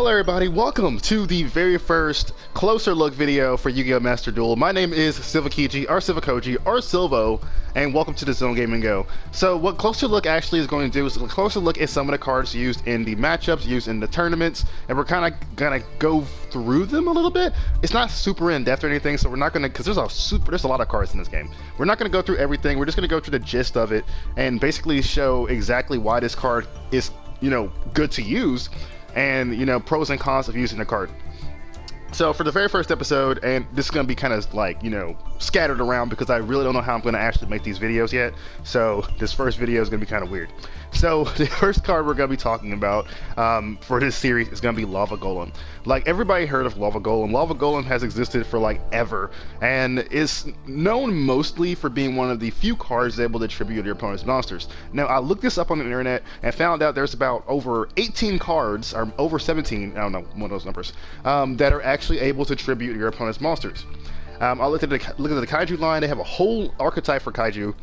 Hello everybody, welcome to the very first closer look video for Yu-Gi-Oh! Master Duel. My name is Silvokiji or Silvo, and welcome to TheZoneGamingGo. So what closer look actually is going to do is a closer look at some of the cards used in the matchups, used in the tournaments, and we're kind of gonna go through them a little bit. It's not super in-depth or anything, so we're not gonna, because there's a lot of cards in this game. We're not gonna go through everything, we're just gonna go through the gist of it and basically show exactly why this card is, good to use, and pros and cons of using the card. So for the very first episode, and this is going to be kind of like scattered around because I really don't know how I'm going to actually make these videos yet, so this first video is going to be kind of weird. So the first card we're going to be talking about for this series is going to be Lava Golem. Like, everybody heard of Lava Golem. Lava Golem has existed for like ever, and is known mostly for being one of the few cards able to tribute your opponent's monsters. Now, I looked this up on the internet and found out there's about over 18 cards, or over 17, I don't know, one of those numbers, that are actually able to tribute your opponent's monsters. I looked at the Kaiju line. They have a whole archetype for Kaiju,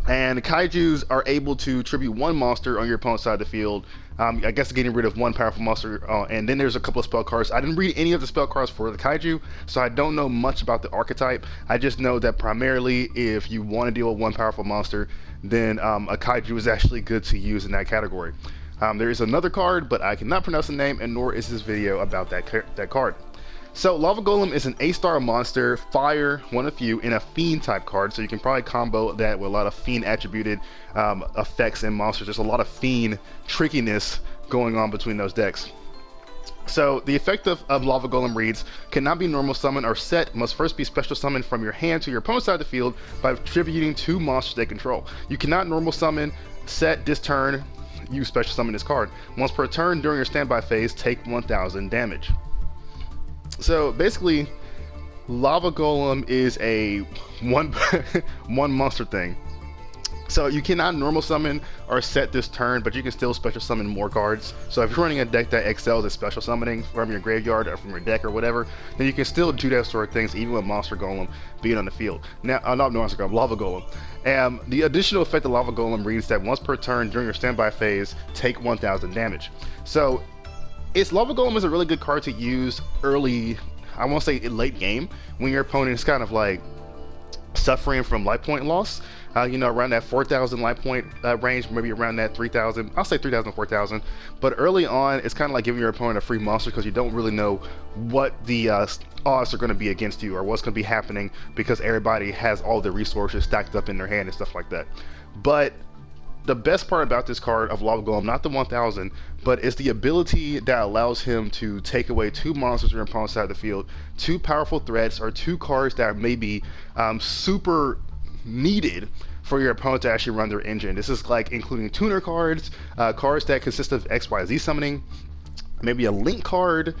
and Kaijus are able to tribute one monster on your opponent's side of the field. I guess getting rid of one powerful monster, and then there's a couple of spell cards. I didn't read any of the spell cards for the Kaiju, so I don't know much about the archetype. I just know that primarily if you want to deal with one powerful monster, then a Kaiju is actually good to use in that category. There is another card, but I cannot pronounce the name, and nor is this video about that card. So Lava Golem is an A-star monster, fire, one of few, in a fiend type card, so you can probably combo that with a lot of fiend attributed effects and monsters. There's a lot of fiend trickiness going on between those decks. So the effect of Lava Golem reads: cannot be normal summon or set, must first be special summoned from your hand to your opponent's side of the field by attributing 2 monsters they control. You cannot normal summon, set this turn, use special summon this card. Once per turn during your standby phase, take 1000 damage. So basically, Lava Golem is a one monster thing. So you cannot normal summon or set this turn, but you can still special summon more cards. So if you're running a deck that excels at special summoning from your graveyard or from your deck or whatever, then you can still do that sort of things even with Monster Golem being on the field. Now, not Monster Golem, Lava Golem. The additional effect of Lava Golem reads that once per turn during your standby phase, take 1000 damage. So Lava Golem is a really good card to use early, I won't say late game, when your opponent is kind of like suffering from life point loss. Around that 4,000 life point range, maybe around that 3,000. I'll say 3,000, 4,000. But early on, it's kind of like giving your opponent a free monster because you don't really know what the odds are going to be against you or what's going to be happening because everybody has all the resources stacked up in their hand and stuff like that. But the best part about this card of Lava Golem, not the 1000, but is the ability that allows him to take away 2 monsters on your opponent's side of the field, 2 powerful threats, or 2 cards that may be super needed for your opponent to actually run their engine. This is like including tuner cards, cards that consist of XYZ summoning, maybe a link card,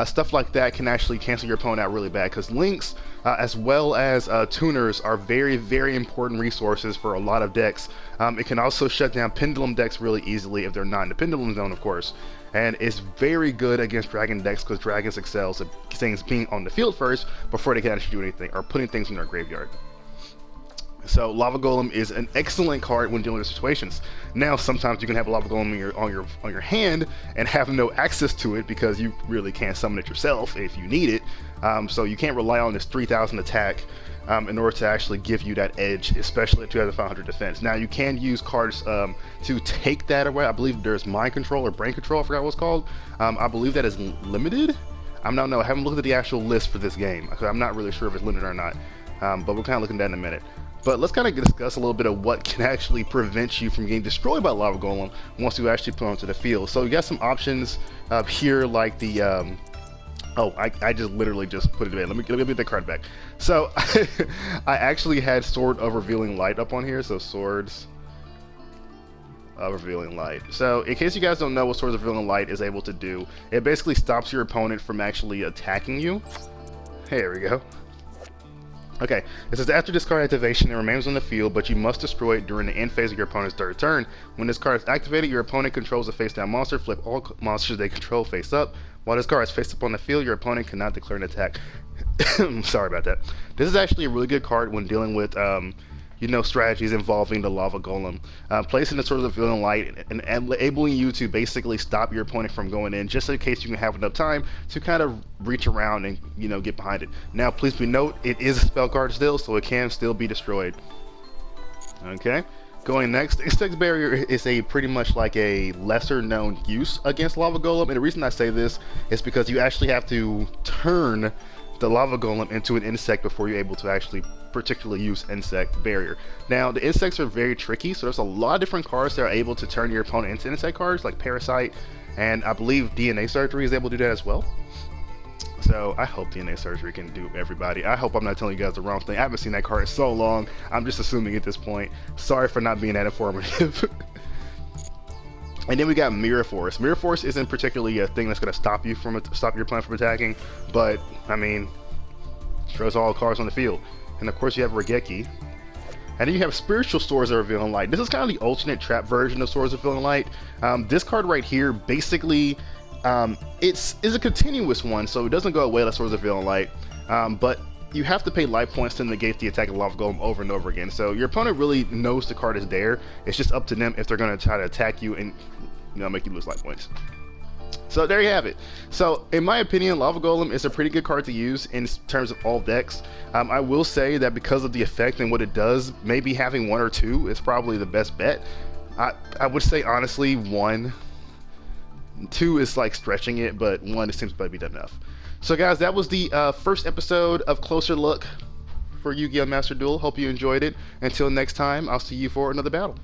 stuff like that can actually cancel your opponent out really bad, because links as well as tuners are very, very important resources for a lot of decks. It can also shut down pendulum decks really easily if they're not in the pendulum zone, of course, and it's very good against dragon decks because dragons excels at things being on the field first before they can actually do anything or putting things in their graveyard. So Lava Golem is an excellent card when dealing with situations. Now, sometimes you can have a Lava Golem on your hand and have no access to it because you really can't summon it yourself if you need it. So you can't rely on this 3,000 attack in order to actually give you that edge, especially at 2,500 defense. Now, you can use cards to take that away. I believe there's Mind Control or Brain Control. I forgot what it's called. I believe that is limited. I haven't looked at the actual list for this game. I'm not really sure if it's limited or not. But we're kind of looking at that in a minute. But let's kind of discuss a little bit of what can actually prevent you from getting destroyed by Lava Golem once you actually put onto the field. So you got some options here, like the I just literally just put it in. Let me get the card back. So I actually had Sword of Revealing Light up on here. So Swords of Revealing Light. So in case you guys don't know what Swords of Revealing Light is able to do, it basically stops your opponent from actually attacking you. Hey, there we go. Okay, it says after this card activation, it remains on the field, but you must destroy it during the end phase of your opponent's third turn. When this card is activated, your opponent controls a face-down monster. Flip all monsters they control face up. While this card is face up on the field, your opponent cannot declare an attack. Sorry about that. This is actually a really good card when dealing with strategies involving the lava golem, placing the Sword of the Villain Light and enabling you to basically stop your opponent from going in, just in case you can have enough time to kind of reach around and get behind it. Now, please be note, it is a spell card still, so it can still be destroyed. Okay. Going next, Insect Barrier is a pretty much like a lesser known use against Lava Golem, and the reason I say this is because you actually have to turn the Lava Golem into an insect before you're able to actually particularly use Insect Barrier. Now, the insects are very tricky, so there's a lot of different cards that are able to turn your opponent into insect cards, like Parasite, and I believe DNA Surgery is able to do that as well. So I hope DNA Surgery can do everybody. I hope I'm not telling you guys the wrong thing. I haven't seen that card in so long. I'm just assuming at this point. Sorry for not being that informative. And then we got Mirror Force. Mirror Force isn't particularly a thing that's going to stop your opponent from attacking, but I mean, throws all cards on the field. And of course you have Regeki. And then you have Spiritual Swords of Revealing Light. This is kind of the alternate trap version of Swords of Revealing Light. This card right here basically. It's a continuous one, so it doesn't go away like Swords of Revealing Light, but you have to pay life points to negate the attack of Lava Golem over and over again. So your opponent really knows the card is there. It's just up to them if they're going to try to attack you and make you lose life points. So there you have it. So in my opinion, Lava Golem is a pretty good card to use in terms of all decks. I will say that because of the effect and what it does, maybe having one or two is probably the best bet. I would say honestly one. Two is like stretching it, but one seems to be done enough. So guys, that was the first episode of Closer Look for Yu-Gi-Oh! Master Duel. Hope you enjoyed it. Until next time, I'll see you for another battle.